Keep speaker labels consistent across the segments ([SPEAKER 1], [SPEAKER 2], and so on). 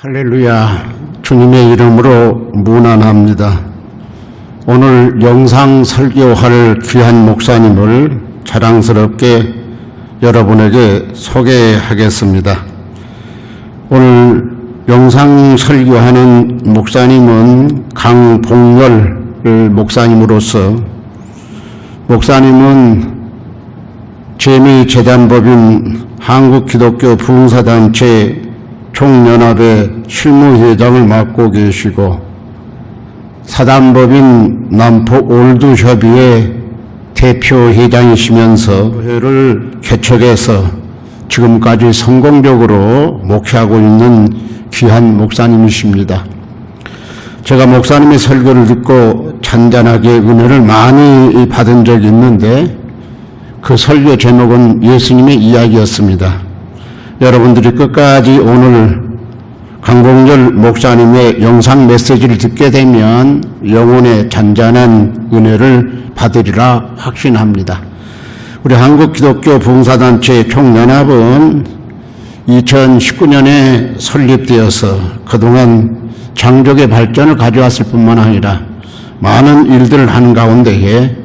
[SPEAKER 1] 할렐루야. 주님의 이름으로 문안합니다. 오늘 영상 설교할 귀한 목사님을 자랑스럽게 여러분에게 소개하겠습니다. 오늘 영상 설교하는 목사님은 강봉열 목사님으로서, 목사님은 재미재단법인 한국기독교 부흥사단체 총연합의 실무회장을 맡고 계시고, 사단법인 남포 올드협의회 대표회장이시면서 교회를 개척해서 지금까지 성공적으로 목회하고 있는 귀한 목사님이십니다. 제가 목사님의 설교를 듣고 잔잔하게 은혜를 많이 받은 적이 있는데, 그 설교 제목은 예수님의 이야기였습니다. 여러분들이 끝까지 오늘 강봉열 목사님의 영상 메시지를 듣게 되면 영혼의 잔잔한 은혜를 받으리라 확신합니다. 우리 한국기독교 부흥사단체 총연합은 2019년에 설립되어서 그동안 장족의 발전을 가져왔을 뿐만 아니라 많은 일들을 하는 가운데에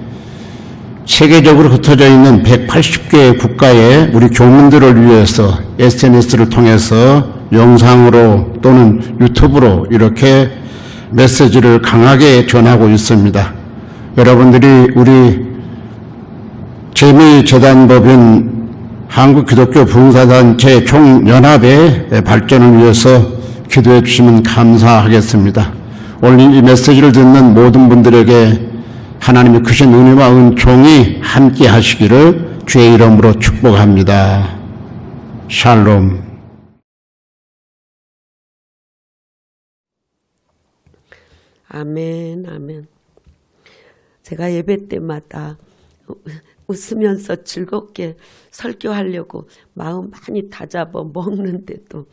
[SPEAKER 1] 세계적으로 흩어져 있는 180개 국가의 우리 교민들을 위해서 SNS를 통해서 영상으로 또는 유튜브로 이렇게 메시지를 강하게 전하고 있습니다. 여러분들이 우리 재미재단법인 한국기독교 부흥사단체 총연합의 발전을 위해서 기도해 주시면 감사하겠습니다. 오늘 이 메시지를 듣는 모든 분들에게 하나님의 크신 은혜와 은총이 함께 하시기를 주의 이름으로 축복합니다. 샬롬.
[SPEAKER 2] 아멘, 아멘. 제가 예배 때마다 웃으면서 즐겁게 설교하려고 마음 많이 다잡아 먹는데도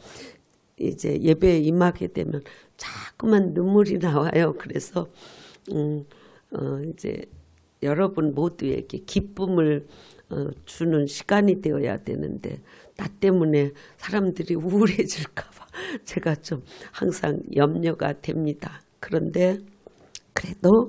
[SPEAKER 2] 이제 예배에 임하게 되면 자꾸만 눈물이 나와요. 그래서 이제 여러분 모두에게 기쁨을 주는 시간이 되어야 되는데, 나 때문에 사람들이 우울해질까봐 제가 좀 항상 염려가 됩니다. 그런데 그래도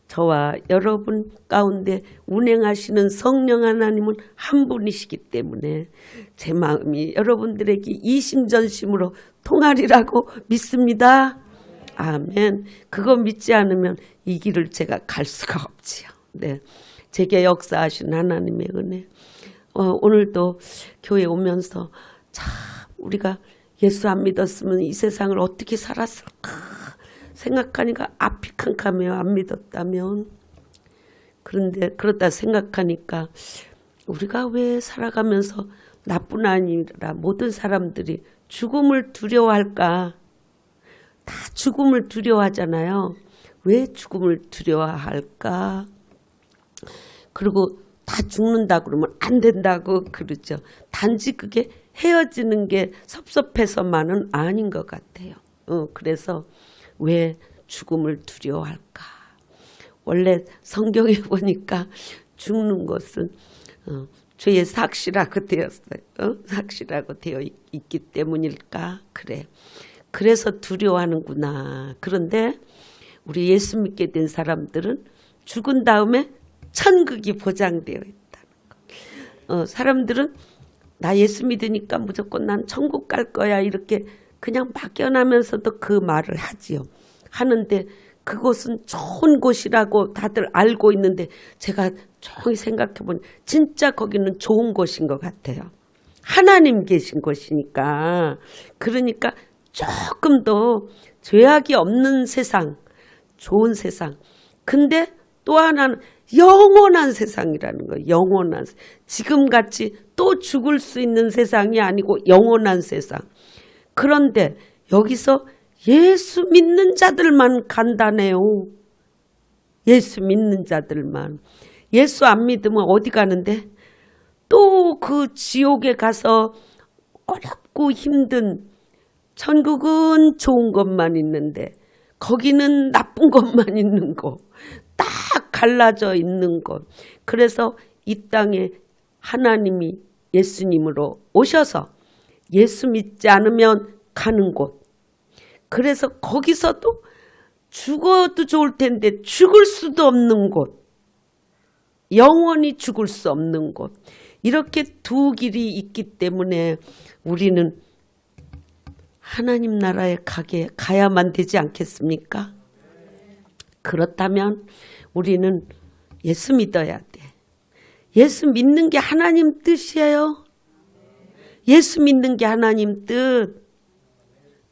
[SPEAKER 2] 저와 여러분 가운데 운행하시는 성령 하나님은 한 분이시기 때문에 제 마음이 여러분들에게 이심전심으로 통하리라고 믿습니다. 아멘. 그거 믿지 않으면 이 길을 제가 갈 수가 없지요. 네, 제게 역사하신 하나님의 은혜. 오늘도 교회 오면서 참 우리가 예수 안 믿었으면 이 세상을 어떻게 살았을까 생각하니까 앞이 캄캄해요. 안 믿었다면. 그런데 그러다 생각하니까 우리가 왜 살아가면서 나뿐 아니라 모든 사람들이 죽음을 두려워할까? 다 죽음을 두려워하잖아요. 왜 죽음을 두려워할까? 그리고 다 죽는다 그러면 안 된다고 그러죠. 단지 그게 헤어지는 게 섭섭해서만은 아닌 것 같아요. 그래서 왜 죽음을 두려워할까? 원래 성경에 보니까 죽는 것은 죄의 삭시라고 되었어요. 삭시라고 되어 있기 때문일까? 그래. 그래서 두려워하는구나. 그런데 우리 예수 믿게 된 사람들은 죽은 다음에 천국이 보장되어 있다는 거. 사람들은 나 예수 믿으니까 무조건 난 천국 갈 거야 이렇게 그냥 막연하면서도 그 말을 하지요. 하는데 그곳은 좋은 곳이라고 다들 알고 있는데, 제가 조용히 생각해 보니 진짜 거기는 좋은 곳인 것 같아요. 하나님 계신 곳이니까. 그러니까 조금 더 죄악이 없는 세상, 좋은 세상. 근데 또 하나는 영원한 세상이라는 거예요. 영원한, 지금같이 또 죽을 수 있는 세상이 아니고 영원한 세상. 그런데 여기서 예수 믿는 자들만 간다네요. 예수 믿는 자들만. 예수 안 믿으면 어디 가는데? 또 그 지옥에 가서 어렵고 힘든, 천국은 좋은 것만 있는데 거기는 나쁜 것만 있는 거, 딱 갈라져 있는 것. 그래서 이 땅에 하나님이 예수님으로 오셔서 예수 믿지 않으면 가는 곳, 그래서 거기서도 죽어도 좋을 텐데 죽을 수도 없는 곳, 영원히 죽을 수 없는 곳, 이렇게 두 길이 있기 때문에 우리는 하나님 나라에 가야만 되지 않겠습니까? 그렇다면 우리는 예수 믿어야 돼. 예수 믿는 게 하나님 뜻이에요. 예수 믿는 게 하나님 뜻.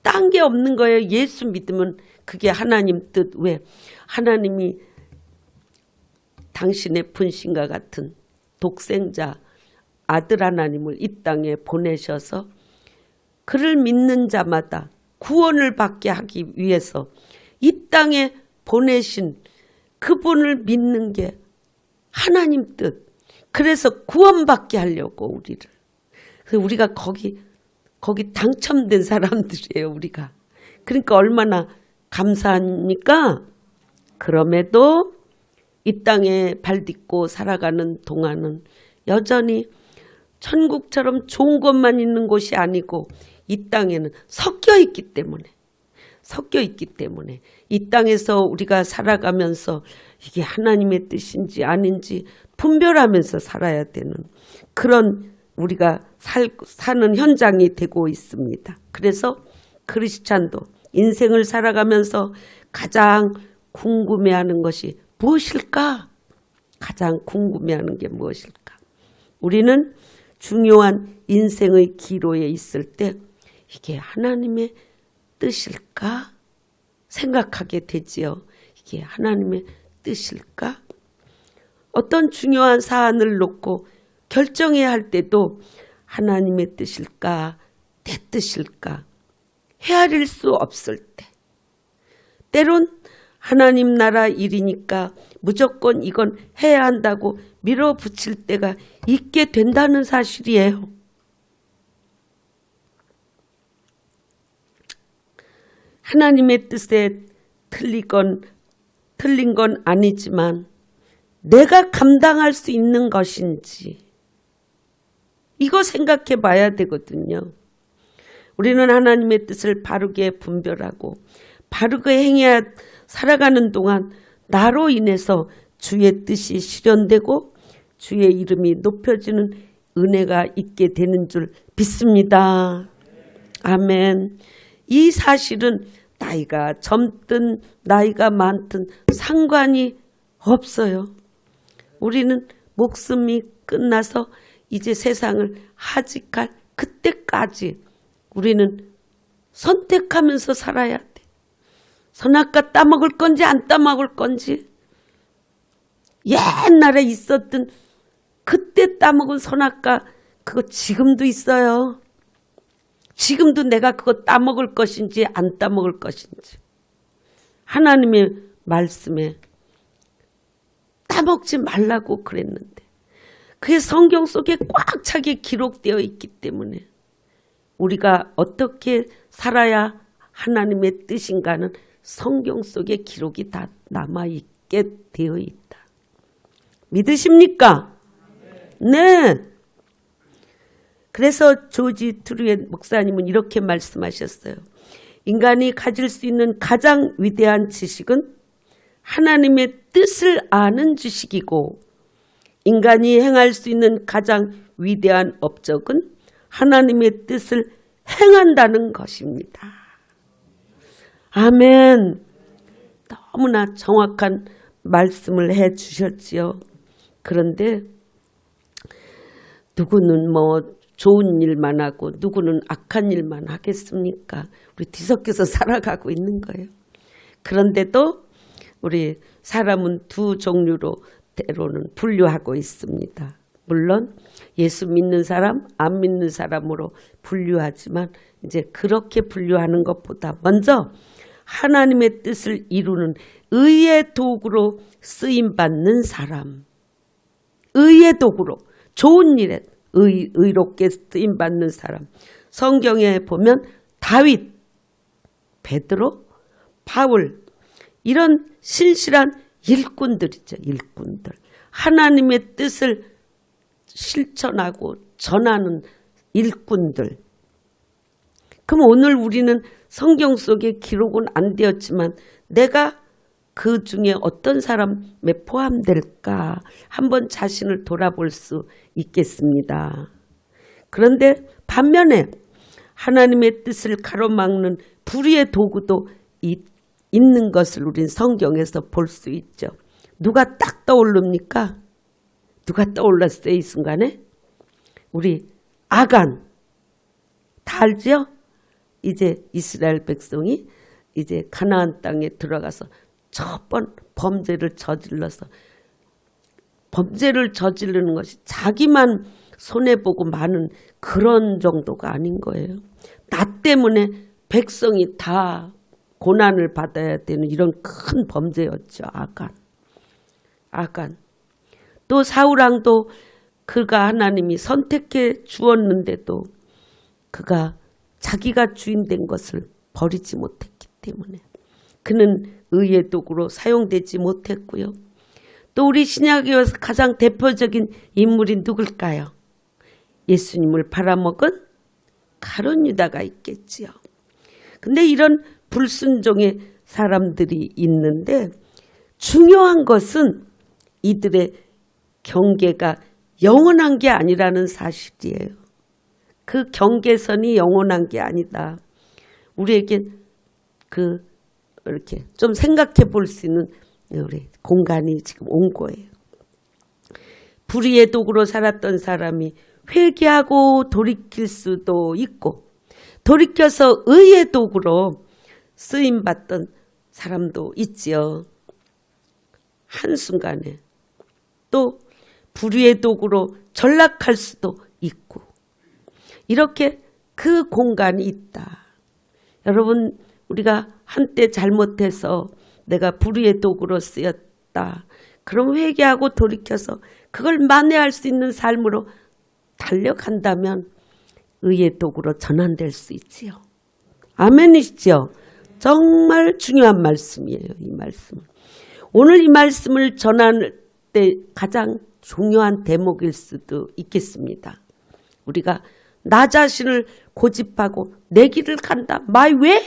[SPEAKER 2] 딴 게 없는 거예요. 예수 믿으면 그게 하나님 뜻. 왜? 하나님이 당신의 분신과 같은 독생자 아들 하나님을 이 땅에 보내셔서 그를 믿는 자마다 구원을 받게 하기 위해서 이 땅에 보내신 그분을 믿는 게 하나님 뜻. 그래서 구원받게 하려고 우리를. 그래서 우리가 거기 당첨된 사람들이에요. 우리가. 그러니까 얼마나 감사합니까? 그럼에도 이 땅에 발 딛고 살아가는 동안은 여전히 천국처럼 좋은 것만 있는 곳이 아니고 이 땅에는 섞여 있기 때문에 이 땅에서 우리가 살아가면서 이게 하나님의 뜻인지 아닌지 분별하면서 살아야 되는 그런 우리가 사는 현장이 되고 있습니다. 그래서 크리스찬도 인생을 살아가면서 가장 궁금해하는 것이 무엇일까? 가장 궁금해하는 게 무엇일까? 우리는 중요한 인생의 기로에 있을 때 이게 하나님의 뜻일까? 생각하게 되지요. 이게 하나님의 뜻일까? 어떤 중요한 사안을 놓고 결정해야 할 때도 하나님의 뜻일까? 내 뜻일까? 헤아릴 수 없을 때. 때론 하나님 나라 일이니까 무조건 이건 해야 한다고 밀어붙일 때가 있게 된다는 사실이에요. 하나님의 뜻에 틀린 건 아니지만 내가 감당할 수 있는 것인지 이거 생각해 봐야 되거든요. 우리는 하나님의 뜻을 바르게 분별하고 바르게 행해야 살아가는 동안 나로 인해서 주의 뜻이 실현되고 주의 이름이 높여지는 은혜가 있게 되는 줄 믿습니다. 아멘. 이 사실은 나이가 젊든 나이가 많든 상관이 없어요. 우리는 목숨이 끝나서 이제 세상을 하직할 그때까지 우리는 선택하면서 살아야 돼. 선악과 따먹을 건지 안 따먹을 건지. 옛날에 있었던 그때 따먹은 선악과 그거 지금도 있어요. 지금도 내가 그거 따먹을 것인지 안 따먹을 것인지. 하나님의 말씀에 따먹지 말라고 그랬는데 그게 성경 속에 꽉 차게 기록되어 있기 때문에 우리가 어떻게 살아야 하나님의 뜻인가는 성경 속에 기록이 다 남아있게 되어 있다. 믿으십니까? 네. 그래서 조지 트루의 목사님은 이렇게 말씀하셨어요. 인간이 가질 수 있는 가장 위대한 지식은 하나님의 뜻을 아는 지식이고 인간이 행할 수 있는 가장 위대한 업적은 하나님의 뜻을 행한다는 것입니다. 아멘. 너무나 정확한 말씀을 해 주셨지요. 그런데 누구는 좋은 일만 하고 누구는 악한 일만 하겠습니까? 우리 뒤섞여서 살아가고 있는 거예요. 그런데도 우리 사람은 두 종류로 때로는 분류하고 있습니다. 물론 예수 믿는 사람, 안 믿는 사람으로 분류하지만 이제 그렇게 분류하는 것보다 먼저 하나님의 뜻을 이루는 의의 도구로 쓰임받는 사람. 의의 도구로 좋은 일에 의롭게 쓰임받는 사람. 성경에 보면 다윗, 베드로, 바울 이런 신실한 일꾼들이죠. 일꾼들. 하나님의 뜻을 실천하고 전하는 일꾼들. 그럼 오늘 우리는 성경 속에 기록은 안 되었지만 내가 그 중에 어떤 사람에 포함될까 한번 자신을 돌아볼 수 있겠습니다. 그런데 반면에 하나님의 뜻을 가로막는 불의의 도구도 있는 것을 우린 성경에서 볼 수 있죠. 누가 딱 떠오릅니까? 누가 떠올랐어요, 이 순간에? 우리 아간. 다 알죠? 이제 이스라엘 백성이 이제 가나안 땅에 들어가서 첫 번 범죄를 저질러서 범죄를 저지르는 것이 자기만 손해보고 마는 그런 정도가 아닌 거예요. 나 때문에 백성이 다 고난을 받아야 되는 이런 큰 범죄였죠. 아간. 또 사울왕도 그가 하나님이 선택해 주었는데도 그가 자기가 주인 된 것을 버리지 못했기 때문에 그는 의의 도구로 사용되지 못했고요. 또 우리 신약에서 가장 대표적인 인물이 누굴까요? 예수님을 팔아먹은 가룟 유다가 있겠지요. 근데 이런 불순종의 사람들이 있는데 중요한 것은 이들의 경계가 영원한 게 아니라는 사실이에요. 그 경계선이 영원한 게 아니다. 우리에게 이렇게 좀 생각해 볼 수 있는 우리 공간이 지금 온 거예요. 불의의 도구로 살았던 사람이 회개하고 돌이킬 수도 있고 돌이켜서 의의 도구로 쓰임받던 사람도 있지요. 한순간에 또 불의의 도구로 전락할 수도 있고 이렇게 그 공간이 있다. 여러분 우리가 한때 잘못해서 내가 불의의 도구로 쓰였다. 그럼 회개하고 돌이켜서 그걸 만회할 수 있는 삶으로 달려간다면 의의 도구로 전환될 수 있지요. 아멘이시죠? 정말 중요한 말씀이에요. 이 말씀은. 오늘 이 말씀을 전할 때 가장 중요한 대목일 수도 있겠습니다. 우리가 나 자신을 고집하고 내 길을 간다. My way.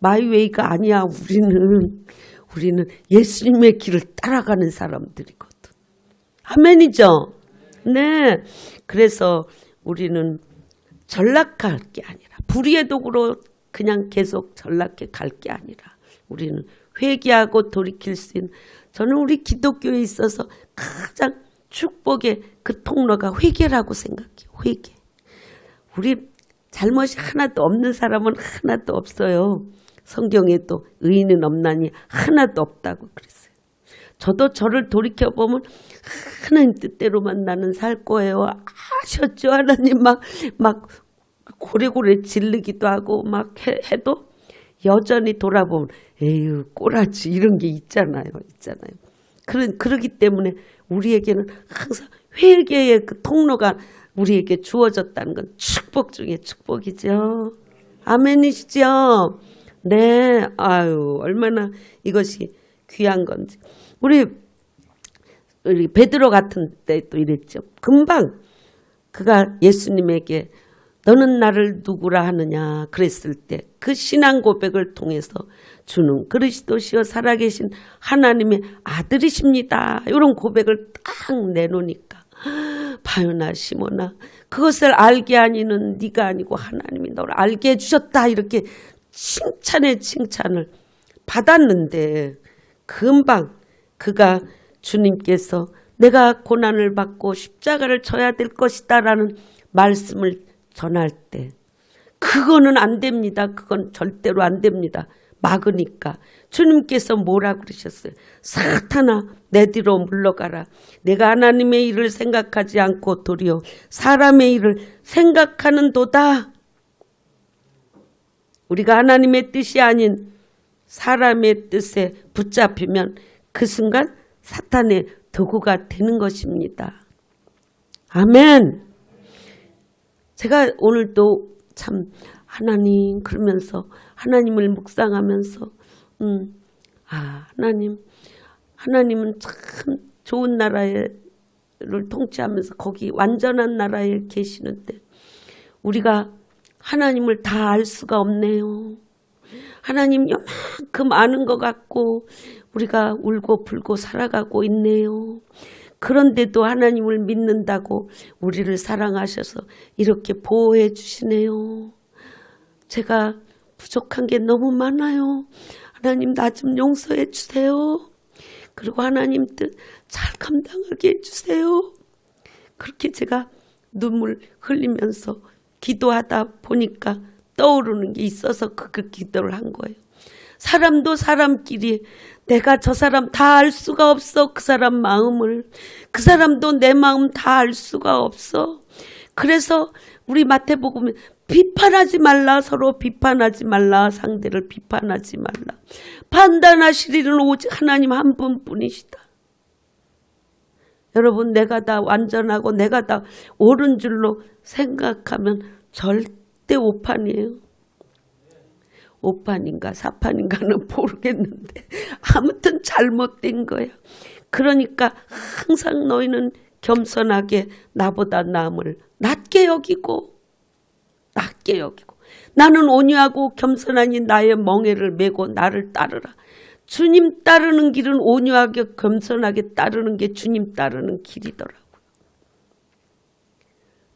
[SPEAKER 2] My way가 아니야. 우리는 예수님의 길을 따라가는 사람들이거든. 아멘이죠? 네. 그래서 우리는 전락할 게 아니라 불의의 도구로 그냥 계속 전락해 갈 게 아니라 우리는 회개하고 돌이킬 수 있는 저는 우리 기독교에 있어서 가장 축복의 그 통로가 회개라고 생각해요. 회개. 우리 잘못이 하나도 없는 사람은 하나도 없어요. 성경에도 의인은 없나니 하나도 없다고 그랬어요. 저도 저를 돌이켜보면 하나님 뜻대로만 나는 살 거예요. 아셨죠? 하나님 막 고래고래 질르기도 하고 막 해도 여전히 돌아보면 에휴 꼬라지 이런 게 있잖아요. 그러기 때문에 우리에게는 항상 회개의 그 통로가 우리에게 주어졌다는 건 축복 중에 축복이죠. 아멘이시죠? 네, 아유 얼마나 이것이 귀한 건지. 우리 베드로 같은 때 또 이랬죠. 금방 그가 예수님에게 너는 나를 누구라 하느냐 그랬을 때 그 신앙 고백을 통해서 주는 그리스도시여 살아계신 하나님의 아들이십니다. 이런 고백을 딱 내놓으니까 바요나 시모나 그것을 알게 하니는 네가 아니고 하나님이 너를 알게 해주셨다 이렇게 칭찬을 받았는데 금방 그가 주님께서 내가 고난을 받고 십자가를 져야 될 것이다 라는 말씀을 전할 때 그거는 안 됩니다. 그건 절대로 안 됩니다. 막으니까 주님께서 뭐라 그러셨어요? 사탄아 내 뒤로 물러가라. 내가 하나님의 일을 생각하지 않고 도리어 사람의 일을 생각하는도다. 우리가 하나님의 뜻이 아닌 사람의 뜻에 붙잡히면 그 순간 사탄의 도구가 되는 것입니다. 아멘. 제가 오늘도 참 하나님 그러면서 하나님을 묵상하면서 하나님은 참 좋은 나라를 통치하면서 거기 완전한 나라에 계시는데 우리가 하나님을 다 알 수가 없네요. 하나님 요만큼 아는 것 같고 우리가 울고 불고 살아가고 있네요. 그런데도 하나님을 믿는다고 우리를 사랑하셔서 이렇게 보호해 주시네요. 제가 부족한 게 너무 많아요. 하나님 나 좀 용서해 주세요. 그리고 하나님 뜻 잘 감당하게 해주세요. 그렇게 제가 눈물 흘리면서 기도하다 보니까 떠오르는 게 있어서 그 기도를 한 거예요. 사람도 사람끼리 내가 저 사람 다 알 수가 없어. 그 사람 마음을. 그 사람도 내 마음 다 알 수가 없어. 그래서 우리 마태복음에 비판하지 말라. 서로 비판하지 말라. 상대를 비판하지 말라. 판단하실 일은 오직 하나님 한 분뿐이시다. 여러분 내가 다 완전하고 내가 다 옳은 줄로 생각하면 절대 오판이에요. 오판인가 사판인가는 모르겠는데 아무튼 잘못된 거야. 그러니까 항상 너희는 겸손하게 나보다 남을 낮게 여기고 나는 온유하고 겸손하니 나의 멍에를 메고 나를 따르라. 주님 따르는 길은 온유하게 겸손하게 따르는 게 주님 따르는 길이더라고요.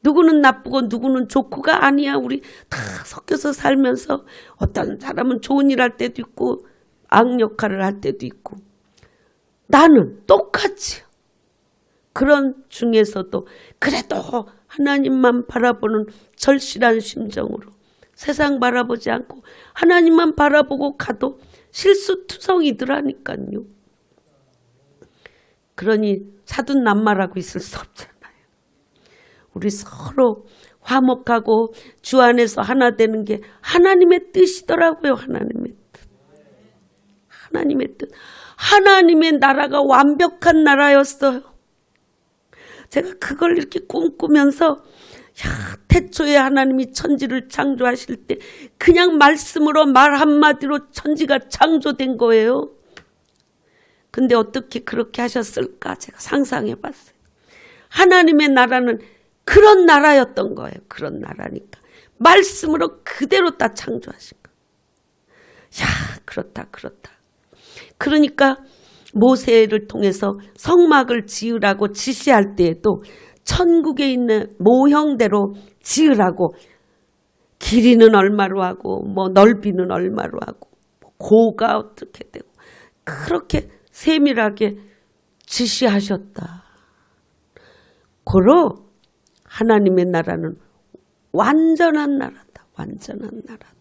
[SPEAKER 2] 누구는 나쁘고 누구는 좋고가 아니야. 우리 다 섞여서 살면서 어떤 사람은 좋은 일 할 때도 있고 악역할을 할 때도 있고 나는 똑같이 그런 중에서도 그래도 하나님만 바라보는 절실한 심정으로 세상 바라보지 않고 하나님만 바라보고 가도 실수투성이더라니까요. 그러니 사돈남말하고 있을 수 없잖아요. 우리 서로 화목하고 주 안에서 하나 되는 게 하나님의 뜻이더라고요. 하나님의 뜻. 하나님의 뜻. 하나님의 나라가 완벽한 나라였어요. 제가 그걸 이렇게 꿈꾸면서 태초에 하나님이 천지를 창조하실 때 그냥 말씀으로 말 한마디로 천지가 창조된 거예요. 근데 어떻게 그렇게 하셨을까 제가 상상해 봤어요. 하나님의 나라는 그런 나라였던 거예요. 그런 나라니까. 말씀으로 그대로 다 창조하신 거예요. 그렇다. 그러니까 모세를 통해서 성막을 지으라고 지시할 때에도 천국에 있는 모형대로 지으라고 길이는 얼마로 하고 뭐 넓이는 얼마로 하고 고가 어떻게 되고 그렇게 세밀하게 지시하셨다. 고로 하나님의 나라는 완전한 나라다. 완전한 나라다.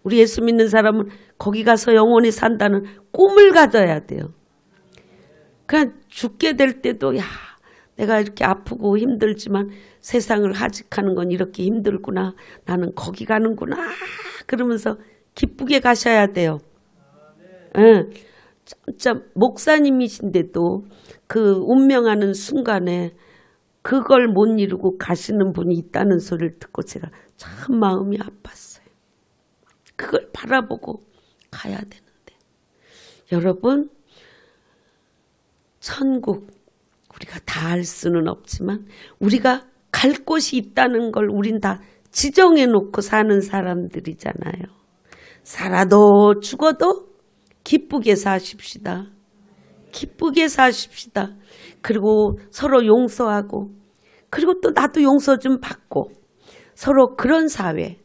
[SPEAKER 2] 우리 예수 믿는 사람은 거기 가서 영원히 산다는 꿈을 가져야 돼요. 그냥 죽게 될 때도 내가 이렇게 아프고 힘들지만 세상을 하직하는 건 이렇게 힘들구나. 나는 거기 가는구나. 그러면서 기쁘게 가셔야 돼요. 진짜 목사님이신데도 그 운명하는 순간에 그걸 못 이루고 가시는 분이 있다는 소리를 듣고 제가 참 마음이 아팠어요. 그걸 바라보고 가야 되는데. 여러분, 천국 우리가 다 알 수는 없지만 우리가 갈 곳이 있다는 걸 우린 다 지정해 놓고 사는 사람들이잖아요. 살아도 죽어도 기쁘게 사십시다. 기쁘게 사십시다. 그리고 서로 용서하고 그리고 또 나도 용서 좀 받고 서로 그런 사회.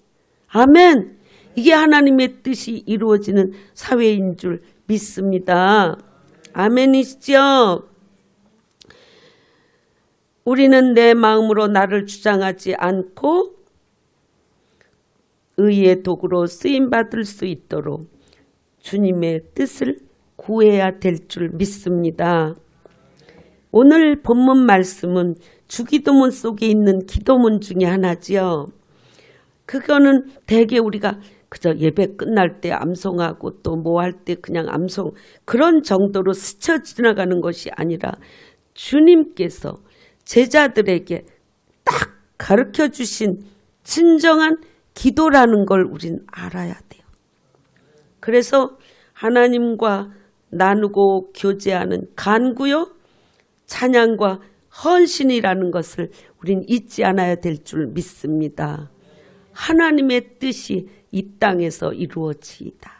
[SPEAKER 2] 아멘. 이게 하나님의 뜻이 이루어지는 사회인 줄 믿습니다. 아멘이시죠? 우리는 내 마음으로 나를 주장하지 않고 의의 도구로 쓰임받을 수 있도록 주님의 뜻을 구해야 될 줄 믿습니다. 오늘 본문 말씀은 주기도문 속에 있는 기도문 중에 하나지요. 그거는 대개 우리가 그저 예배 끝날 때 암송하고 또 뭐 할 때 그냥 암송 그런 정도로 스쳐 지나가는 것이 아니라 주님께서 제자들에게 딱 가르쳐 주신 진정한 기도라는 걸 우린 알아야 돼요. 그래서 하나님과 나누고 교제하는 간구요, 찬양과 헌신이라는 것을 우린 잊지 않아야 될 줄 믿습니다. 하나님의 뜻이 이 땅에서 이루어지이다.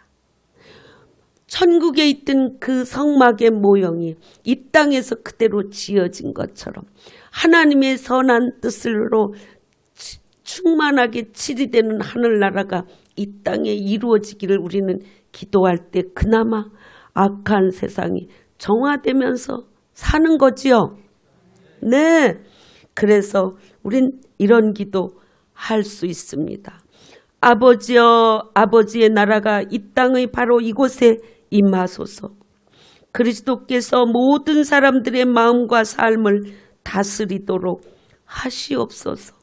[SPEAKER 2] 천국에 있던 그 성막의 모형이 이 땅에서 그대로 지어진 것처럼 하나님의 선한 뜻으로 충만하게 치리되는 하늘나라가 이 땅에 이루어지기를 우리는 기도할 때 그나마 악한 세상이 정화되면서 사는 거지요. 네. 그래서 우린 이런 기도 할 수 있습니다. 아버지여, 아버지의 나라가 이 땅의 바로 이곳에 임하소서. 그리스도께서 모든 사람들의 마음과 삶을 다스리도록 하시옵소서.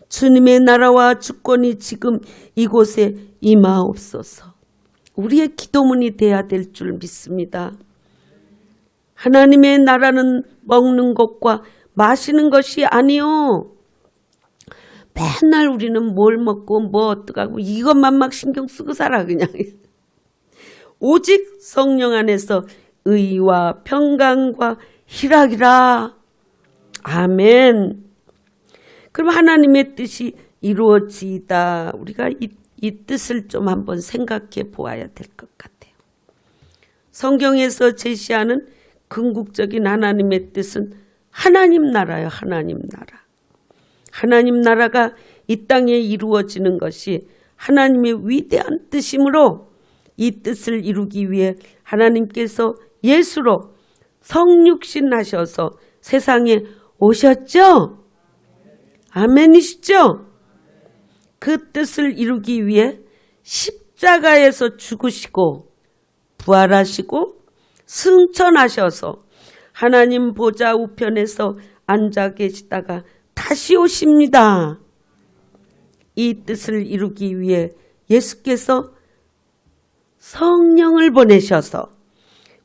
[SPEAKER 2] 주님의 나라와 주권이 지금 이곳에 임하옵소서. 우리의 기도문이 돼야 될 줄 믿습니다. 하나님의 나라는 먹는 것과 마시는 것이 아니요. 맨날 우리는 뭘 먹고 뭐 어떡하고 이것만 막 신경 쓰고 살아 그냥. 오직 성령 안에서 의와 평강과 희락이라. 아멘. 그럼 하나님의 뜻이 이루어지다. 우리가 이 뜻을 좀 한번 생각해 보아야 될 것 같아요. 성경에서 제시하는 궁극적인 하나님의 뜻은 하나님 나라예요. 하나님 나라. 하나님 나라가 이 땅에 이루어지는 것이 하나님의 위대한 뜻이므로 이 뜻을 이루기 위해 하나님께서 예수로 성육신하셔서 세상에 오셨죠? 아멘이시죠? 그 뜻을 이루기 위해 십자가에서 죽으시고 부활하시고 승천하셔서 하나님 보좌 우편에서 앉아 계시다가 다시 오십니다. 이 뜻을 이루기 위해 예수께서 성령을 보내셔서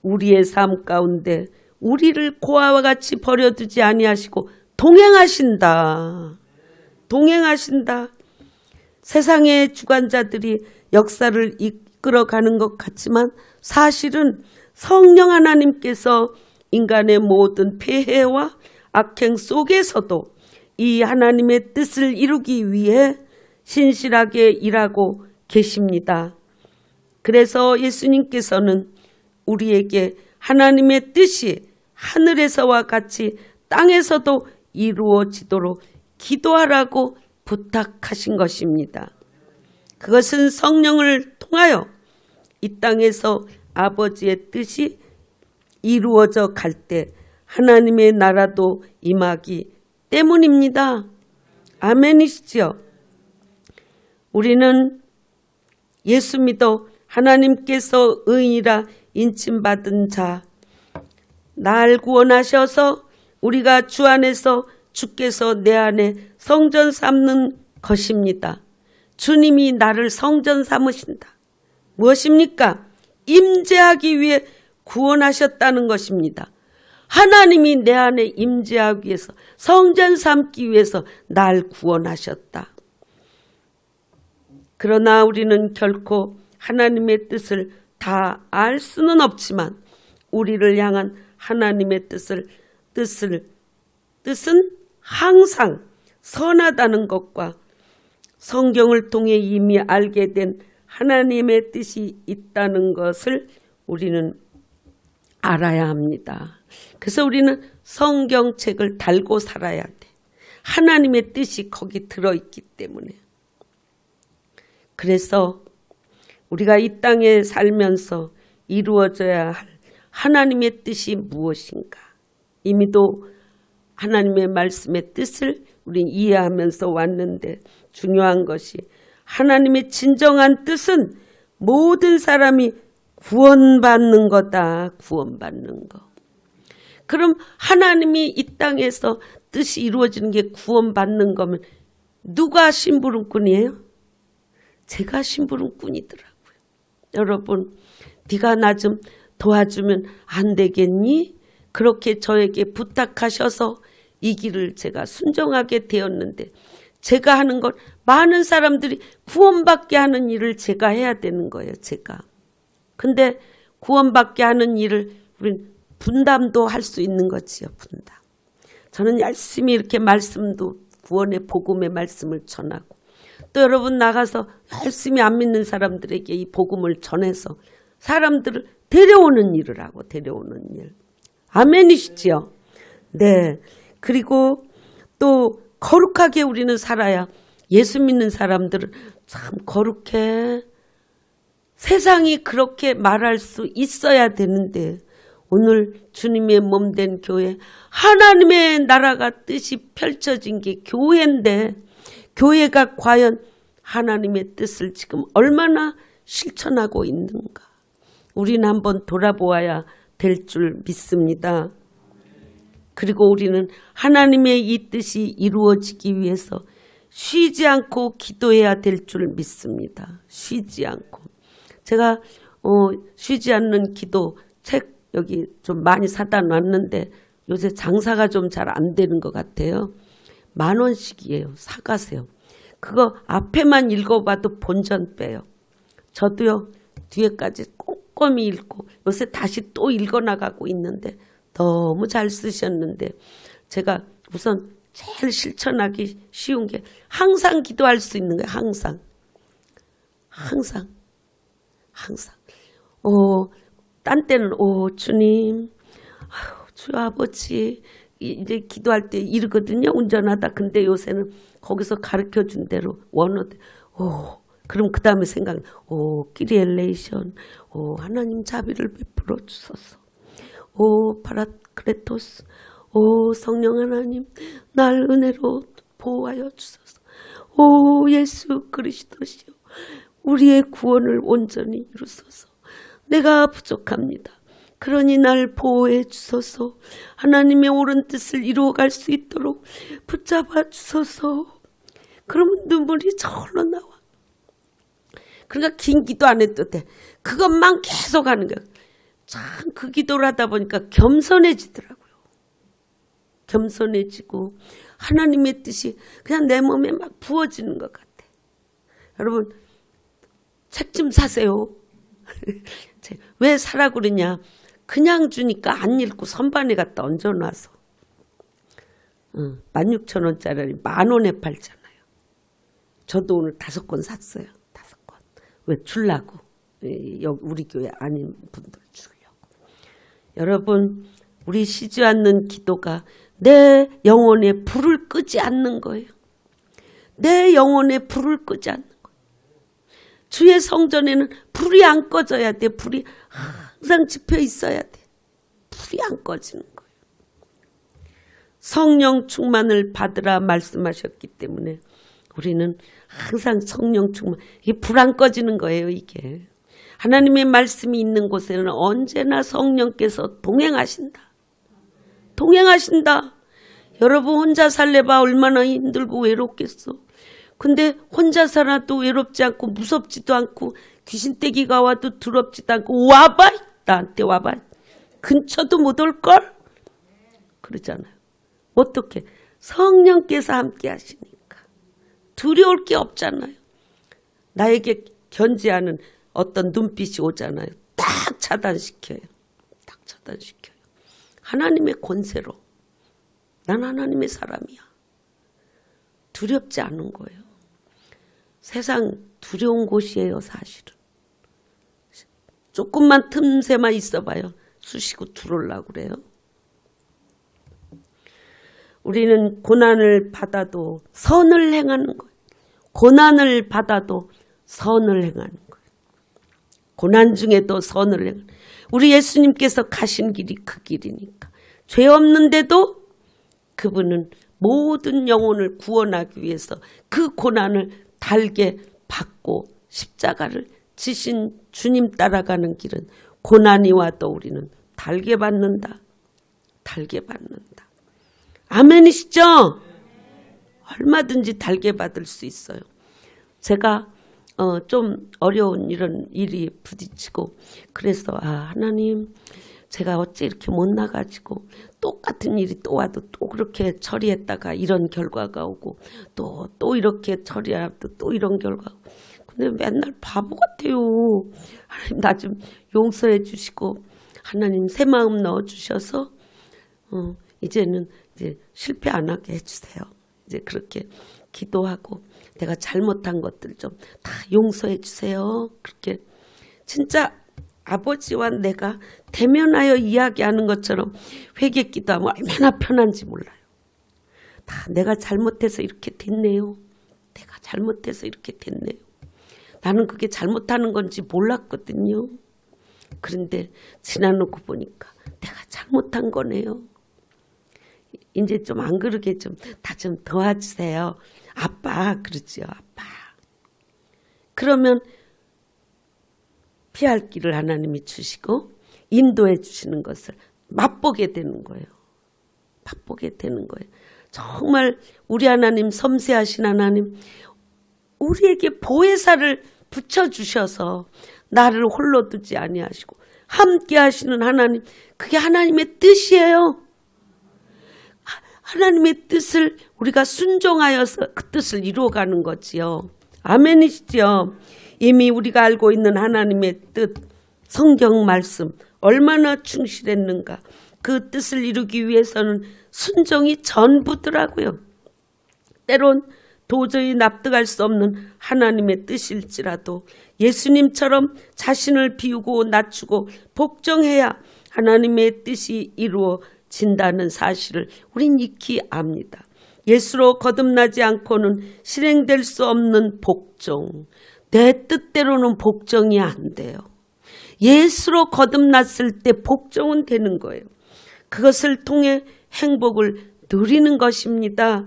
[SPEAKER 2] 우리의 삶 가운데 우리를 고아와 같이 버려두지 아니하시고 동행하신다. 동행하신다. 세상의 주관자들이 역사를 이끌어가는 것 같지만 사실은 성령 하나님께서 인간의 모든 폐해와 악행 속에서도 이 하나님의 뜻을 이루기 위해 신실하게 일하고 계십니다. 그래서 예수님께서는 우리에게 하나님의 뜻이 하늘에서와 같이 땅에서도 이루어지도록 기도하라고 부탁하신 것입니다. 그것은 성령을 통하여 이 땅에서 아버지의 뜻이 이루어져 갈 때 하나님의 나라도 임하기 때문입니다. 아멘이시죠? 우리는 예수 믿어 하나님께서 의인이라 인침받은 자, 날 구원하셔서 우리가 주 안에서 주께서 내 안에 성전 삼는 것입니다. 주님이 나를 성전 삼으신다. 무엇입니까? 임재하기 위해 구원하셨다는 것입니다. 하나님이 내 안에 임재하기 위해서 성전 삼기 위해서 날 구원하셨다. 그러나 우리는 결코 하나님의 뜻을 다 알 수는 없지만 우리를 향한 하나님의 뜻은 항상 선하다는 것과 성경을 통해 이미 알게 된 하나님의 뜻이 있다는 것을 우리는 알아야 합니다. 그래서 우리는 성경책을 달고 살아야 돼. 하나님의 뜻이 거기 들어있기 때문에. 그래서 우리가 이 땅에 살면서 이루어져야 할 하나님의 뜻이 무엇인가? 이미도 하나님의 말씀의 뜻을 우린 이해하면서 왔는데 중요한 것이 하나님의 진정한 뜻은 모든 사람이 구원받는 거다. 구원받는 거. 그럼 하나님이 이 땅에서 뜻이 이루어지는 게 구원받는 거면 누가 심부름꾼이에요? 제가 심부름꾼이더라고요. 여러분, 네가 나 좀 도와주면 안 되겠니? 그렇게 저에게 부탁하셔서 이 길을 제가 순종하게 되었는데 제가 하는 걸 많은 사람들이 구원받게 하는 일을 제가 해야 되는 거예요. 제가. 근데 구원받게 하는 일을 우린 분담도 할 수 있는 거지요. 분담. 저는 열심히 이렇게 말씀도 구원의 복음의 말씀을 전하고 또 여러분 나가서 열심히 안 믿는 사람들에게 이 복음을 전해서 사람들을 데려오는 일을 하고 데려오는 일. 아멘이시지요? 네. 그리고 또 거룩하게 우리는 살아야 예수 믿는 사람들은 참 거룩해. 세상이 그렇게 말할 수 있어야 되는데 오늘 주님의 몸된 교회, 하나님의 나라가 뜻이 펼쳐진 게 교회인데 교회가 과연 하나님의 뜻을 지금 얼마나 실천하고 있는가. 우리는 한번 돌아보아야 될 줄 믿습니다. 그리고 우리는 하나님의 이 뜻이 이루어지기 위해서 쉬지 않고 기도해야 될 줄 믿습니다. 쉬지 않고. 제가 쉬지 않는 기도 책 여기 좀 많이 사다 놨는데 요새 장사가 좀 잘 안 되는 것 같아요. 10,000원씩이에요. 사가세요. 그거 앞에만 읽어봐도 본전 빼요. 저도요. 뒤에까지 꼼꼼히 읽고 요새 다시 또 읽어나가고 있는데 너무 잘 쓰셨는데 제가 우선 제일 실천하기 쉬운 게 항상 기도할 수 있는 거예요. 항상. 딴 때는 주님, 주 아버지 이제 기도할 때 이러거든요. 운전하다. 근데 요새는 거기서 가르쳐준 대로 원어대 그럼 그 다음에 생각나. 키리엘레이션. 하나님 자비를 베풀어 주소서. 파라크레토스. 성령 하나님 날 은혜로 보호하여 주소서. 예수 그리스도시여 우리의 구원을 온전히 이루소서. 내가 부족합니다. 그러니 날 보호해 주소서. 하나님의 옳은 뜻을 이루어갈 수 있도록 붙잡아 주소서. 그러면 눈물이 절로 나와. 그러니까 긴 기도 안 해도 돼. 그것만 계속 하는 거야. 참 그 기도를 하다 보니까 겸손해지더라고요. 겸손해지고 하나님의 뜻이 그냥 내 몸에 막 부어지는 것 같아. 여러분 책 좀 사세요. 왜 사라고 그러냐. 그냥 주니까 안 읽고 선반에 갖다 얹어놔서 16,000원짜리 10,000원에 팔잖아요. 저도 오늘 5권 샀어요. 5권. 왜 주려고. 우리 교회 아닌 분들 주려고. 여러분 우리 쉬지 않는 기도가 내 영혼의 불을 끄지 않는 거예요. 내 영혼의 불을 끄지 않는 거예요. 주의 성전에는 불이 안 꺼져야 돼. 불이 항상 지펴 있어야 돼. 불이 안 꺼지는 거예요. 성령 충만을 받으라 말씀하셨기 때문에 우리는 항상 성령 충만. 이게 불 안 꺼지는 거예요. 이게. 하나님의 말씀이 있는 곳에는 언제나 성령께서 동행하신다. 동행하신다. 여러분 혼자 살래봐 얼마나 힘들고 외롭겠어. 근데 혼자 살아도 외롭지 않고 무섭지도 않고 귀신떼기가 와도 두렵지도 않고 와봐. 나한테 와봐. 근처도 못 올걸? 그러잖아요. 어떻게? 성령께서 함께 하시니까. 두려울 게 없잖아요. 나에게 견지하는 어떤 눈빛이 오잖아요. 딱 차단시켜요. 딱 차단시켜요. 하나님의 권세로. 난 하나님의 사람이야. 두렵지 않은 거예요. 세상 두려운 곳이에요. 사실은. 조금만 틈새만 있어봐요. 쑤시고 들어오려고 그래요. 우리는 고난을 받아도 선을 행하는 거예요. 고난을 받아도 선을 행하는 거예요. 고난 중에도 선을 행하는 거예요. 우리 예수님께서 가신 길이 그 길이니까. 죄 없는데도 그분은 모든 영혼을 구원하기 위해서 그 고난을 달게 받고 십자가를 지신 주님 따라가는 길은 고난이 와도 우리는 달게 받는다. 달게 받는다. 아멘이시죠? 얼마든지 달게 받을 수 있어요. 제가 좀 어려운 이런 일이 부딪히고 그래서 하나님 제가 어째 이렇게 못나가지고 똑같은 일이 또 와도 또 그렇게 처리했다가 이런 결과가 오고 또 이렇게 처리하도 또 이런 결과가 오고 근데 맨날 바보 같아요. 하나님 나 좀 용서해 주시고 하나님 새 마음 넣어주셔서 이제는 이제 실패 안 하게 해주세요. 이제 그렇게 기도하고 내가 잘못한 것들 좀 다 용서해 주세요. 그렇게 진짜 아버지와 내가 대면하여 이야기하는 것처럼 회개기도 하면 얼마나 편한지 몰라요. 다 내가 잘못해서 이렇게 됐네요. 내가 잘못해서 이렇게 됐네요. 나는 그게 잘못하는 건지 몰랐거든요. 그런데 지나놓고 보니까 내가 잘못한 거네요. 이제 좀 안 그러게 좀 다 좀 도와주세요. 아빠 그러죠. 아빠. 그러면 피할 길을 하나님이 주시고 인도해 주시는 것을 맛보게 되는 거예요. 맛보게 되는 거예요. 정말 우리 하나님 섬세하신 하나님 우리에게 보혜사를 붙여주셔서 나를 홀로 두지 아니하시고 함께 하시는 하나님 그게 하나님의 뜻이에요. 하나님의 뜻을 우리가 순종하여서 그 뜻을 이루어가는 거지요. 아멘이시죠. 이미 우리가 알고 있는 하나님의 뜻 성경 말씀 얼마나 충실했는가. 그 뜻을 이루기 위해서는 순종이 전부더라고요. 때론 도저히 납득할 수 없는 하나님의 뜻일지라도 예수님처럼 자신을 비우고 낮추고 복종해야 하나님의 뜻이 이루어진다는 사실을 우린 익히 압니다. 예수로 거듭나지 않고는 실행될 수 없는 복종. 내 뜻대로는 복종이 안 돼요. 예수로 거듭났을 때 복종은 되는 거예요. 그것을 통해 행복을 누리는 것입니다.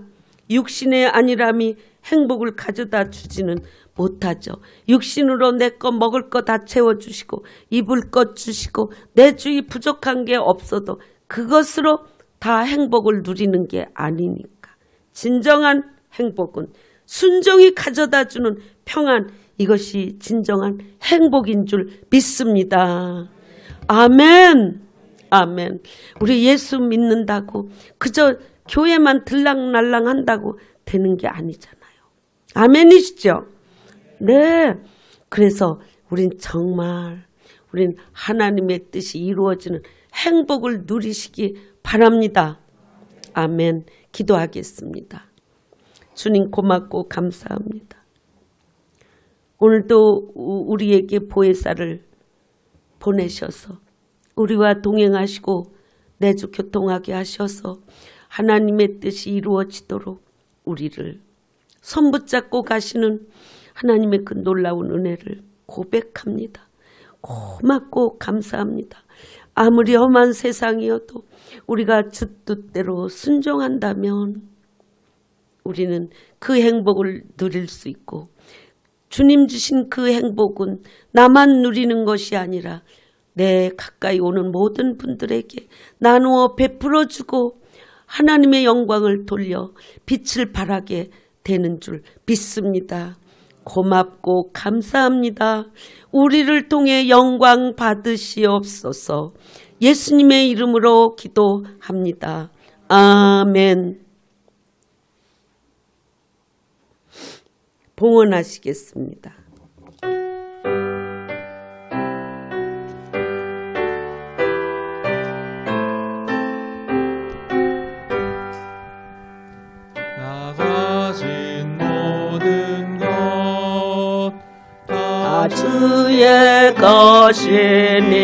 [SPEAKER 2] 육신의 안일함이 행복을 가져다 주지는 못하죠. 육신으로 내 거 먹을 거 다 채워주시고 입을 것 주시고 내 주위 부족한 게 없어도 그것으로 다 행복을 누리는 게 아니니까. 진정한 행복은 순종이 가져다 주는 평안 이것이 진정한 행복인 줄 믿습니다. 아멘. 아멘. 우리 예수 믿는다고 그저 교회만 들락날락 한다고 되는 게 아니잖아요. 아멘이시죠? 네. 그래서 우린 정말 우린 하나님의 뜻이 이루어지는 행복을 누리시기 바랍니다. 아멘. 기도하겠습니다. 주님 고맙고 감사합니다. 오늘도 우리에게 보혜사를 보내셔서 우리와 동행하시고 내주 교통하게 하셔서 하나님의 뜻이 이루어지도록 우리를 손붙잡고 가시는 하나님의 그 놀라운 은혜를 고백합니다. 고맙고 감사합니다. 아무리 험한 세상이어도 우리가 주 뜻대로 순종한다면 우리는 그 행복을 누릴 수 있고 주님 주신 그 행복은 나만 누리는 것이 아니라 내 가까이 오는 모든 분들에게 나누어 베풀어주고 하나님의 영광을 돌려 빛을 발하게 되는 줄 믿습니다. 고맙고 감사합니다. 우리를 통해 영광 받으시옵소서. 예수님의 이름으로 기도합니다. 아멘. 봉헌하시겠습니다.
[SPEAKER 3] 나가진 모든 것 다
[SPEAKER 2] 주의 것이니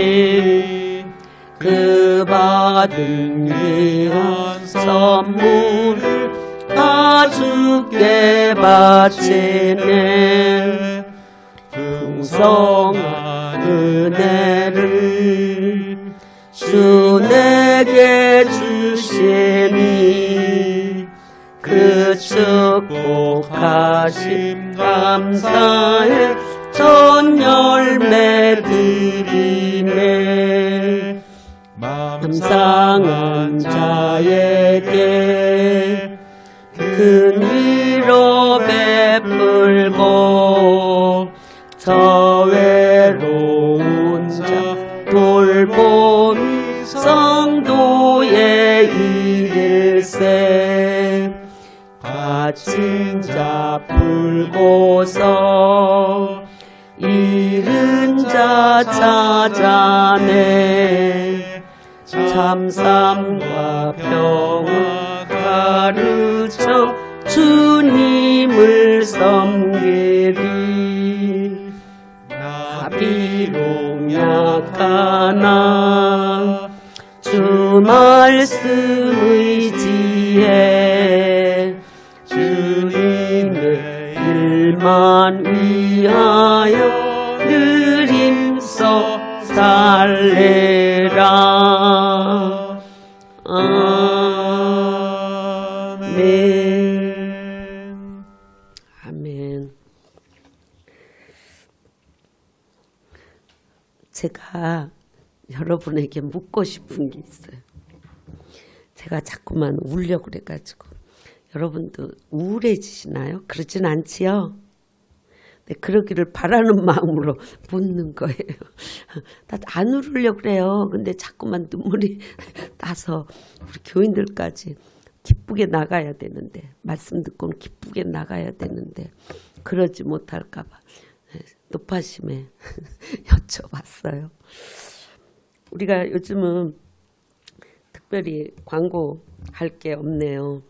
[SPEAKER 2] 그 받은 귀한 선물을 다 주께 바치네. 풍성한 은혜를 주 내게 주시니 그 축복하심 감사해 전 열매 드리네. 감상한 자에게 큰 위로 베풀고 저 외로운 자 돌보니 성도의 일일세. 갇힌 자 풀고서 잃은 자 찾아내. 참삼과 평화 가르쳐 주님을 섬기리 나 비록 약하나 주 말씀 의지해 주님의 일만 위하여 늘 힘써 살래라. 아멘. 아멘. 제가 여러분에게 묻고 싶은 게 있어요. 제가 자꾸만 울려고 그래가지고 여러분도 우울해지시나요? 그러진 않지요? 네, 그러기를 바라는 마음으로 묻는 거예요. 나 안 울으려고 그래요. 근데 자꾸만 눈물이 나서 우리 교인들까지 기쁘게 나가야 되는데, 말씀 듣고는 기쁘게 나가야 되는데 그러지 못할까 봐 높아심에 여쭤봤어요. 우리가 요즘은 특별히 광고할 게 없네요.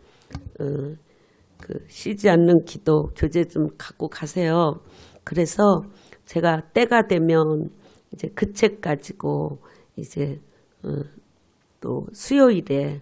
[SPEAKER 2] 쉬지 않는 기도 교재 좀 갖고 가세요. 그래서 제가 때가 되면 이제 그 책 가지고 이제 또 수요일에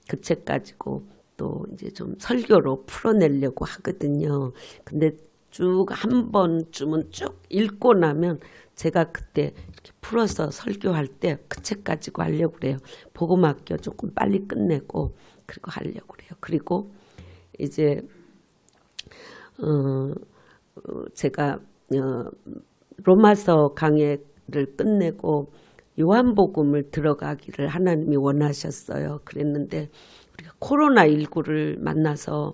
[SPEAKER 2] 그 책 가지고 또 이제 좀 설교로 풀어내려고 하거든요. 근데 쭉 한 번쯤은 쭉 읽고 나면 제가 그때 이렇게 풀어서 설교할 때 그 책 가지고 하려고 그래요. 복음학교 조금 빨리 끝내고 그리고 하려고 그래요. 그리고 이제 제가 로마서 강해를 끝내고 요한복음을 들어가기를 하나님이 원하셨어요. 그랬는데 우리가 코로나19를 만나서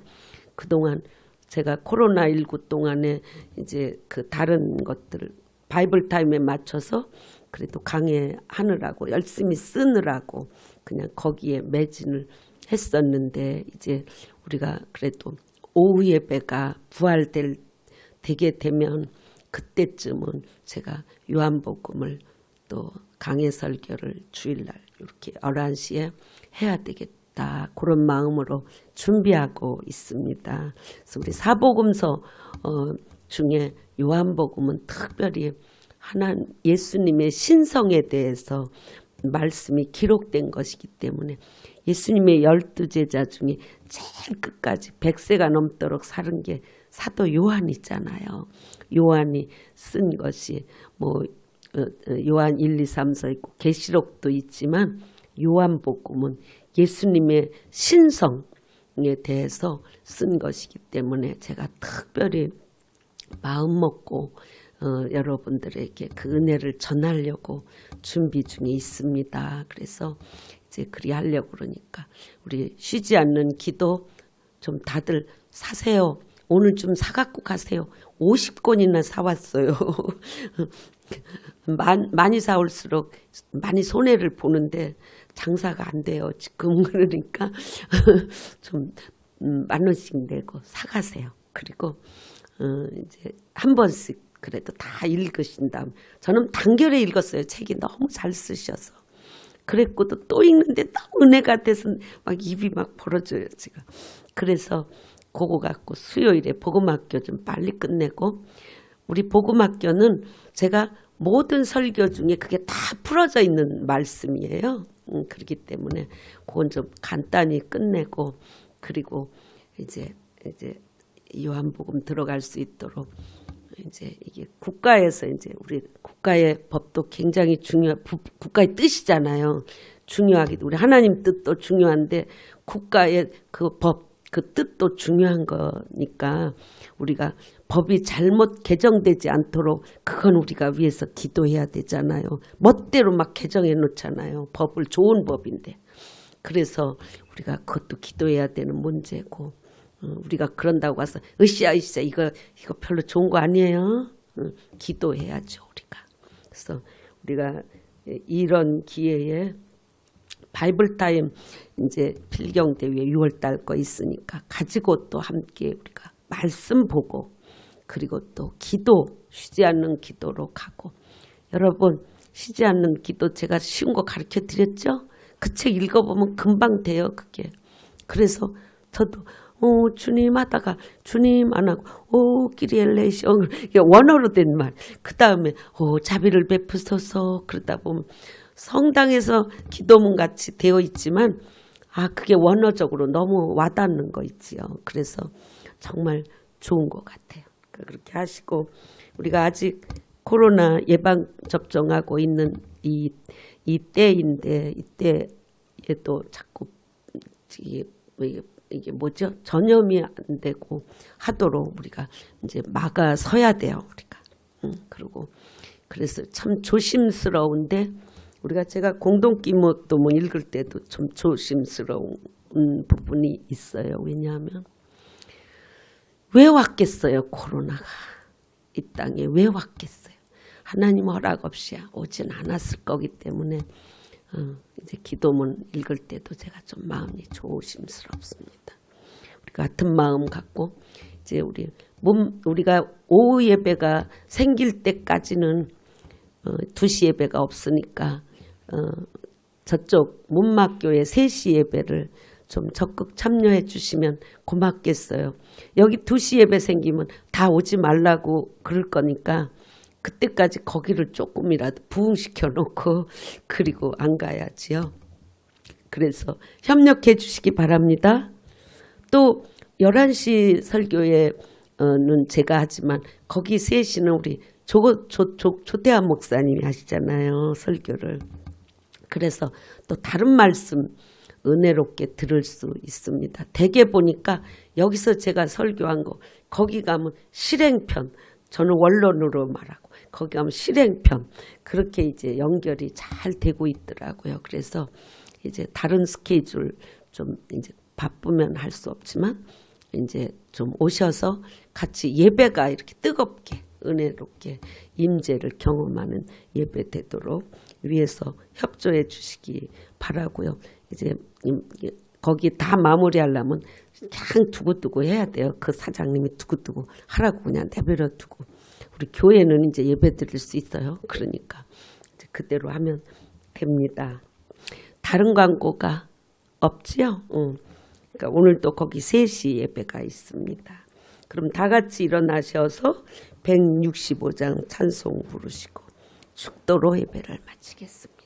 [SPEAKER 2] 그동안 제가 코로나19 동안에 이제 그 다른 것들 바이블 타임에 맞춰서 그래도 강해하느라고 열심히 쓰느라고 그냥 거기에 매진을 했었는데 이제 우리가 그래도 오후 예배가 되게 되면 그때쯤은 제가 요한복음을 또 강해 설교를 주일날 이렇게 11시에 해야 되겠다. 그런 마음으로 준비하고 있습니다. 그래서 우리 사복음서 중에 요한복음은 특별히 예수님의 신성에 대해서 말씀이 기록된 것이기 때문에 예수님의 12제자 중에 제일 끝까지 100세가 넘도록 살은 게 사도 요한이잖아요. 요한이 쓴 것이 뭐 요한 1, 2, 3서 있고 계시록도 있지만 요한복음은 예수님의 신성에 대해서 쓴 것이기 때문에 제가 특별히 마음 먹고 여러분들에게 그 은혜를 전하려고 준비 중에 있습니다. 그래서 이제 그리 하려고 그러니까 우리 쉬지 않는 기도 좀 다들 사세요. 오늘 좀 사갖고 가세요. 50권이나 사왔어요. 많이 사올수록 많이 손해를 보는데 장사가 안 돼요. 지금 그러니까 좀 10,000원씩 내고 사가세요. 그리고 이제 한 번씩 그래도 다 읽으신 다음 저는 단결에 읽었어요. 책이 너무 잘 쓰셔서. 그랬고 또 읽는데 너무 은혜가 돼서 막 입이 막 벌어져요. 지금. 그래서 그거 갖고 수요일에 복음학교 좀 빨리 끝내고 우리 복음학교는 제가 모든 설교 중에 그게 다 풀어져 있는 말씀이에요. 그렇기 때문에 그건 좀 간단히 끝내고 그리고 이제 요한복음 들어갈 수 있도록 이제 이게 국가에서 이제 우리 국가의 법도 굉장히 국가의 뜻이잖아요. 중요하기도 우리 하나님 뜻도 중요한데 국가의 그 법, 그 뜻도 중요한 거니까 우리가 법이 잘못 개정되지 않도록 그건 우리가 위해서 기도해야 되잖아요. 멋대로 막 개정해 놓잖아요. 법을 좋은 법인데. 그래서 우리가 그것도 기도해야 되는 문제고 우리가 그런다고 와서 으쌰 이거 별로 좋은 거 아니에요. 기도해야죠 우리가. 그래서 우리가 이런 기회에 바이블 타임 이제 필경대회 6월달 거 있으니까 가지고 또 함께 우리가 말씀 보고 그리고 또 기도 쉬지 않는 기도로 가고 여러분 쉬지 않는 기도 제가 쉬운 거 가르쳐 드렸죠? 그 책 읽어보면 금방 돼요 그게. 그래서 저도 주님 하다가 주님 안 하고 기리엘레이션 이게 원어로 된 말. 그 다음에 자비를 베푸소서 그러다 보면 성당에서 기도문 같이 되어 있지만 그게 원어적으로 너무 와닿는 거 있지요. 그래서 정말 좋은 것 같아요. 그렇게 하시고 우리가 아직 코로나 예방 접종하고 있는 이 때인데 이때에도 자꾸 이게 뭐죠? 전염이 안 되고 하도록 우리가 이제 막아서야 돼요. 우리가. 그리고 그래서 참 조심스러운데 제가 공동기도문 읽을 때도 좀 조심스러운 부분이 있어요. 왜냐하면 왜 왔겠어요? 코로나가 이 땅에 왜 왔겠어요? 하나님 허락 없이 오진 않았을 거기 때문에 이제 기도문 읽을 때도 제가 좀 마음이 조심스럽습니다. 우리 같은 마음 갖고 이제 우리가 오후 예배가 생길 때까지는 2시 예배가 없으니까 저쪽 문막교회 3시 예배를 좀 적극 참여해 주시면 고맙겠어요. 여기 2시 예배 생기면 다 오지 말라고 그럴 거니까 그때까지 거기를 조금이라도 부흥시켜 놓고 그리고 안 가야지요. 그래서 협력해 주시기 바랍니다. 또 11시 설교회는 제가 하지만 거기 3시는 우리 조태한 목사님이 하시잖아요. 설교를. 그래서 또 다른 말씀 은혜롭게 들을 수 있습니다. 대개 보니까 여기서 제가 설교한 거 거기 가면 실행편, 저는 원론으로 말하고 거기 가면 실행편 그렇게 이제 연결이 잘 되고 있더라고요. 그래서 이제 다른 스케줄 좀 이제 바쁘면 할 수 없지만 이제 좀 오셔서 같이 예배가 이렇게 뜨겁게 은혜롭게 임재를 경험하는 예배 되도록 위해서 협조해 주시기 바라고요. 이제 거기 다 마무리하려면 그냥 두고두고 해야 돼요. 그 사장님이 두고두고 하라고 그냥 내버려 두고 우리 교회는 이제 예배 드릴 수 있어요. 그러니까 이제 그대로 하면 됩니다. 다른 광고가 없지요? 그러니까 오늘도 거기 3시 예배가 있습니다. 그럼 다 같이 일어나셔서 165장 찬송 부르시고 축도로 예배를 마치겠습니다.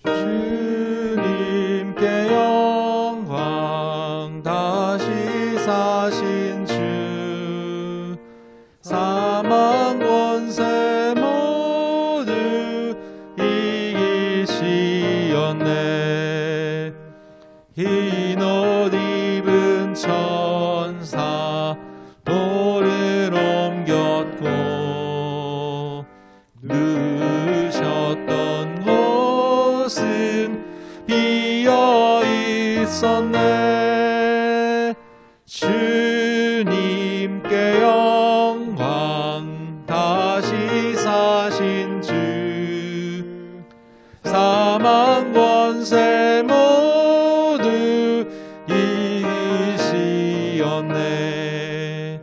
[SPEAKER 3] 주님께 영광 다시 사신 주 사망 권세 모두 이기시었네. 흰 옷 입은 천사 돌을 옮겼고 누우셨던 곳은 비어 있었네. 주님께 영광 다시 사신 주 사망 권세 모두 이기시었네.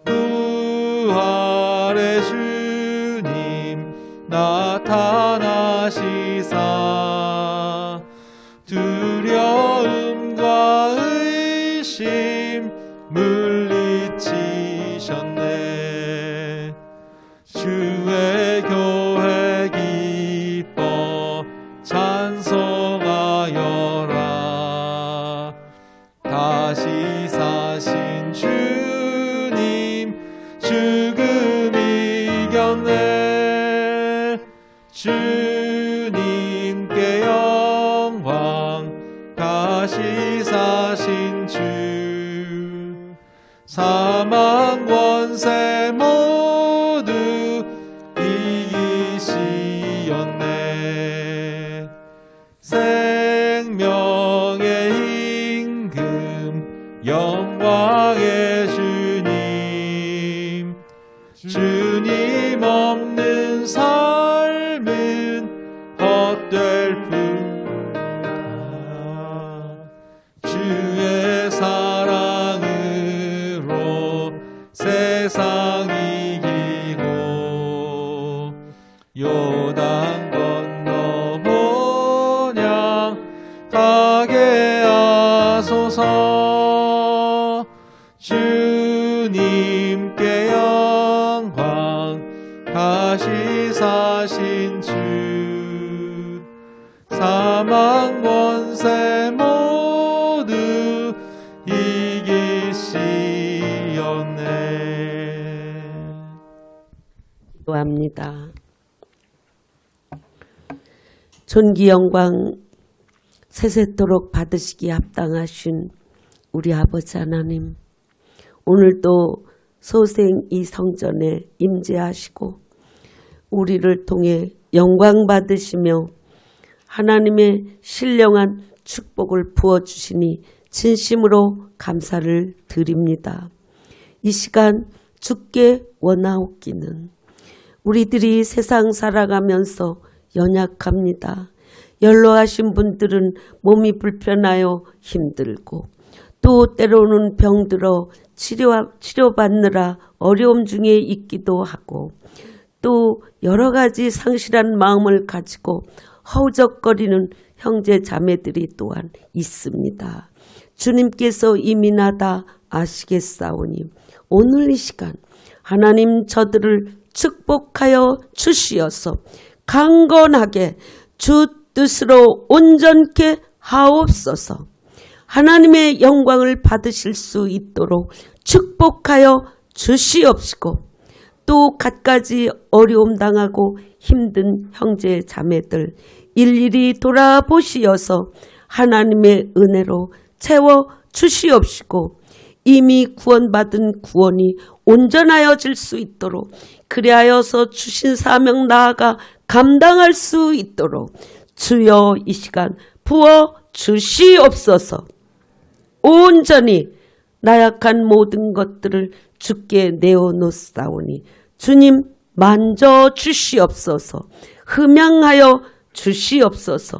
[SPEAKER 3] 부활의 주님 나타나시사 두려움과 의심 물리치셨네. 주의 교회 기뻐 찬송하여라. 다시 사신 주님 죽음 이겼네. 주님께 영광 다시 사신 주 사망 권세 모두 이기시었네. 생명의 임금 영광의 주님 주님 없는 삶은 헛될 뿐이다. 주의 사랑으로 세상 이기고 하게 하소서. 주님께 영광 가시사신 주 사망 권세 모두 이기시었네.
[SPEAKER 2] 기도합니다. 존귀 영광 세세토록 받으시기 합당하신 우리 아버지 하나님, 오늘도 소생 이 성전에 임재하시고 우리를 통해 영광 받으시며 하나님의 신령한 축복을 부어주시니 진심으로 감사를 드립니다. 이 시간 주께 원하옵기는 우리들이 세상 살아가면서 연약합니다. 연로하신 분들은 몸이 불편하여 힘들고 또 때로는 병들어 치료받느라 어려움 중에 있기도 하고 또 여러 가지 상실한 마음을 가지고 허우적거리는 형제 자매들이 또한 있습니다. 주님께서 이미 다 아시겠사오니 오늘 이 시간 하나님 저들을 축복하여 주시어서 강건하게 주 뜻으로 온전케 하옵소서. 하나님의 영광을 받으실 수 있도록 축복하여 주시옵시고 또 갖가지 어려움 당하고 힘든 형제 자매들 일일이 돌아보시어서 하나님의 은혜로 채워 주시옵시고 이미 구원받은 구원이 온전하여질 수 있도록 그리하여서 주신 사명 나아가 감당할 수 있도록 주여 이 시간 부어 주시옵소서. 온전히 나약한 모든 것들을 주께 내어놓사오니 주님 만져 주시옵소서. 흠양하여 주시옵소서.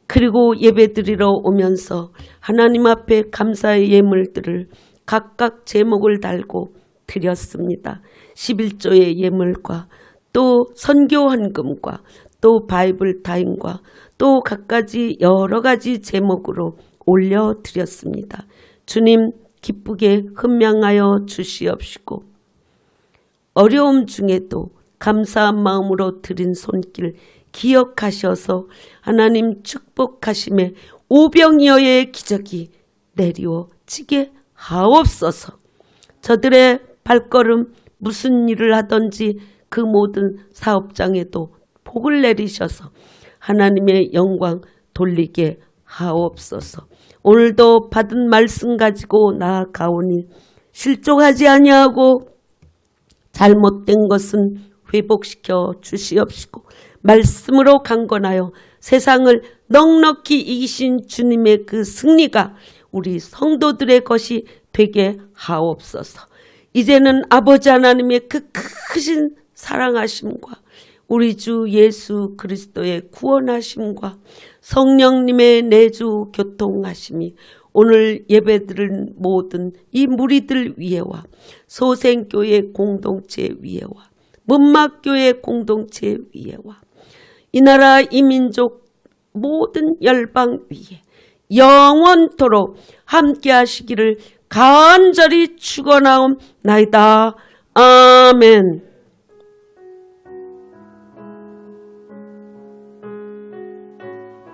[SPEAKER 2] 그리고 예배드리러 오면서 하나님 앞에 감사의 예물들을 각각 제목을 달고 드렸습니다. 11조의 예물과 또 선교 헌금과 또 바이블 타임과 또 갖가지 여러 가지 제목으로 올려드렸습니다. 주님 기쁘게 흠양하여 주시옵시고 어려움 중에도 감사한 마음으로 드린 손길 기억하셔서 하나님 축복하심에 오병이어의 기적이 내리워지게 하옵소서. 저들의 발걸음 무슨 일을 하든지 그 모든 사업장에도 복을 내리셔서 하나님의 영광 돌리게 하옵소서. 오늘도 받은 말씀 가지고 나아가오니 실족하지 아니하고 잘못된 것은 회복시켜 주시옵시고 말씀으로 강건하여 세상을 넉넉히 이기신 주님의 그 승리가 우리 성도들의 것이 되게 하옵소서. 이제는 아버지 하나님의 그 크신 사랑하심과 우리 주 예수 그리스도의 구원하심과 성령님의 내주 교통하심이 오늘 예배드린 모든 이 무리들 위에와 소생교회 공동체 위에와 문막교회 공동체 위에와 이 나라 이 민족 모든 열방 위에 영원토록 함께 하시기를 간절히 축원하옵나이다. 아멘.